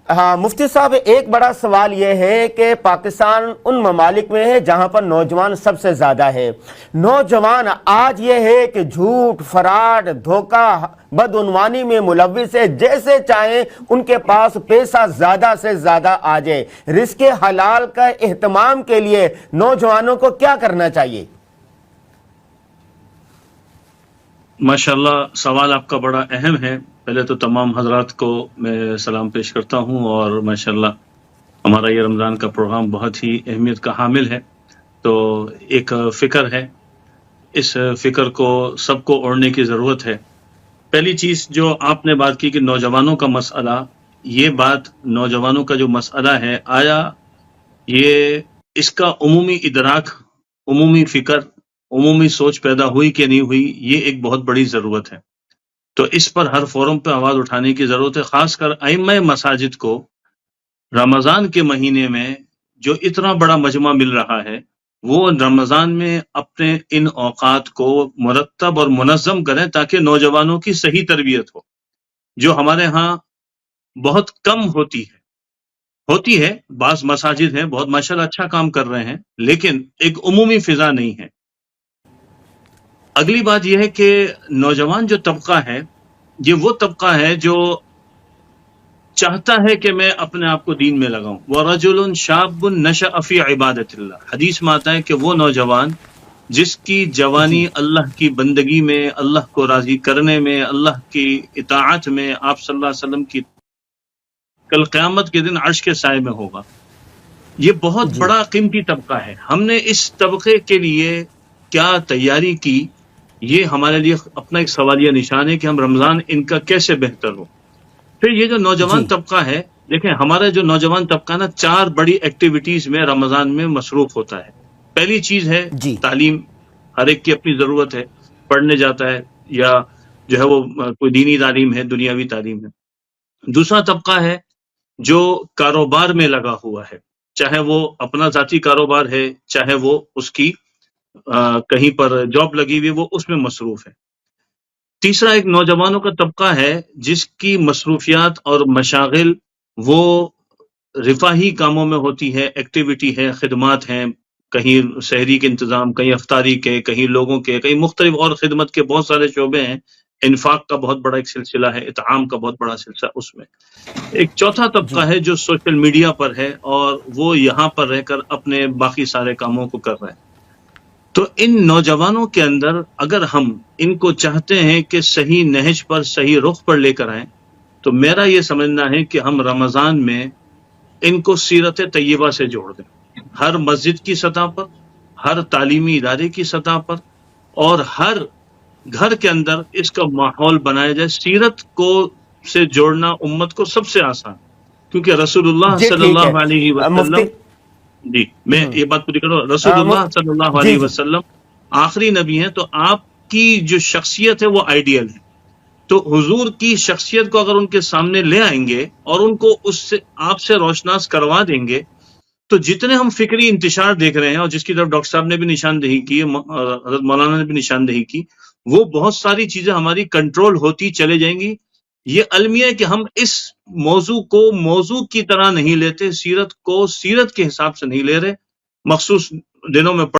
ہاں مفتی صاحب، ایک بڑا سوال یہ ہے کہ پاکستان ان ممالک میں ہے جہاں پر نوجوان سب سے زیادہ ہے۔ نوجوان آج یہ ہے کہ جھوٹ، فراڈ، دھوکہ، بدعنوانی میں ملوث ہے، جیسے چاہیں ان کے پاس پیسہ زیادہ سے زیادہ آ جائے۔ رزق حلال کا اہتمام کے لیے نوجوانوں کو کیا کرنا چاہیے؟ ماشاءاللہ، سوال آپ کا بڑا اہم ہے۔ پہلے تو تمام حضرات کو میں سلام پیش کرتا ہوں، اور ماشاءاللہ ہمارا یہ رمضان کا پروگرام بہت ہی اہمیت کا حامل ہے۔ تو ایک فکر ہے، اس فکر کو سب کو اوڑھنے کی ضرورت ہے۔ پہلی چیز جو آپ نے بات کی کہ نوجوانوں کا مسئلہ، یہ بات نوجوانوں کا جو مسئلہ ہے، آیا یہ اس کا عمومی ادراک، عمومی فکر، عمومی سوچ پیدا ہوئی کہ نہیں ہوئی، یہ ایک بہت بڑی ضرورت ہے۔ تو اس پر ہر فورم پہ آواز اٹھانے کی ضرورت ہے، خاص کر ائمہ مساجد کو رمضان کے مہینے میں جو اتنا بڑا مجمع مل رہا ہے، وہ رمضان میں اپنے ان اوقات کو مرتب اور منظم کریں تاکہ نوجوانوں کی صحیح تربیت ہو، جو ہمارے ہاں بہت کم ہوتی ہے۔ بعض مساجد ہیں بہت ماشاءاللہ اچھا کام کر رہے ہیں، لیکن ایک عمومی فضا نہیں ہے۔ اگلی بات یہ ہے کہ نوجوان جو طبقہ ہے، یہ وہ طبقہ ہے جو چاہتا ہے کہ میں اپنے آپ کو دین میں لگاؤں۔ وَرَجُلٌ شَابٌ نَشَأَ فِي عِبَادَةِ اللَّهِ، حدیث میں آتا ہے کہ وہ نوجوان جس کی جوانی اللہ کی بندگی میں، اللہ کو راضی کرنے میں، اللہ کی اطاعت میں، آپ صلی اللہ علیہ وسلم کی کل قیامت کے دن عرش کے سائے میں ہوگا۔ یہ بہت بڑا قیمتی طبقہ ہے۔ ہم نے اس طبقے کے لیے کیا تیاری کی، یہ ہمارے لیے اپنا ایک سوالیہ نشان ہے کہ ہم رمضان ان کا کیسے بہتر ہو۔ پھر یہ جو نوجوان طبقہ ہے، دیکھیں ہمارا جو نوجوان طبقہ نا 4 بڑی ایکٹیویٹیز میں رمضان میں مصروف ہوتا ہے۔ پہلی چیز ہے تعلیم، ہر ایک کی اپنی ضرورت ہے، پڑھنے جاتا ہے یا جو ہے وہ کوئی دینی تعلیم ہے، دنیاوی تعلیم ہے۔ دوسرا طبقہ ہے جو کاروبار میں لگا ہوا ہے، چاہے وہ اپنا ذاتی کاروبار ہے، چاہے وہ اس کی کہیں پر جاب لگی ہوئی، وہ اس میں مصروف ہے۔ تیسرا ایک نوجوانوں کا طبقہ ہے جس کی مصروفیات اور مشاغل وہ رفاہی کاموں میں ہوتی ہے، ایکٹیویٹی ہے، خدمات ہیں، کہیں سحری کے انتظام، کہیں افطاری کے، کہیں لوگوں کے، کہیں مختلف اور خدمت کے بہت سارے شعبے ہیں۔ انفاق کا بہت بڑا ایک سلسلہ ہے، اطعام کا بہت بڑا سلسلہ اس میں۔ ایک چوتھا طبقہ ہے جو سوشل میڈیا پر ہے اور وہ یہاں پر رہ کر اپنے باقی سارے کاموں کو کر رہے ہیں۔ تو ان نوجوانوں کے اندر اگر ہم ان کو چاہتے ہیں کہ صحیح نہج پر، صحیح رخ پر لے کر آئیں، تو میرا یہ سمجھنا ہے کہ ہم رمضان میں ان کو سیرت طیبہ سے جوڑ دیں، ہر مسجد کی سطح پر، ہر تعلیمی ادارے کی سطح پر، اور ہر گھر کے اندر اس کا ماحول بنایا جائے۔ سیرت کو سے جوڑنا امت کو سب سے آسان، کیونکہ رسول اللہ صلی اللہ علیہ وسلم، جی میں یہ بات پوری کروں، رسول اللہ صلی اللہ علیہ وسلم آخری نبی ہیں، تو آپ کی جو شخصیت ہے وہ آئیڈیل ہے۔ تو حضور کی شخصیت کو اگر ان کے سامنے لے آئیں گے اور ان کو اس سے آپ سے روشناس کروا دیں گے، تو جتنے ہم فکری انتشار دیکھ رہے ہیں، اور جس کی طرف ڈاکٹر صاحب نے بھی نشاندہی کی، حضرت مولانا نے بھی نشاندہی کی، وہ بہت ساری چیزیں ہماری کنٹرول ہوتی چلے جائیں گی۔ یہ المیہ ہے کہ ہم اس موضوع کو موضوع کی طرح نہیں لیتے، سیرت کو سیرت کے حساب سے نہیں لے رہے۔ مخصوص دنوں میں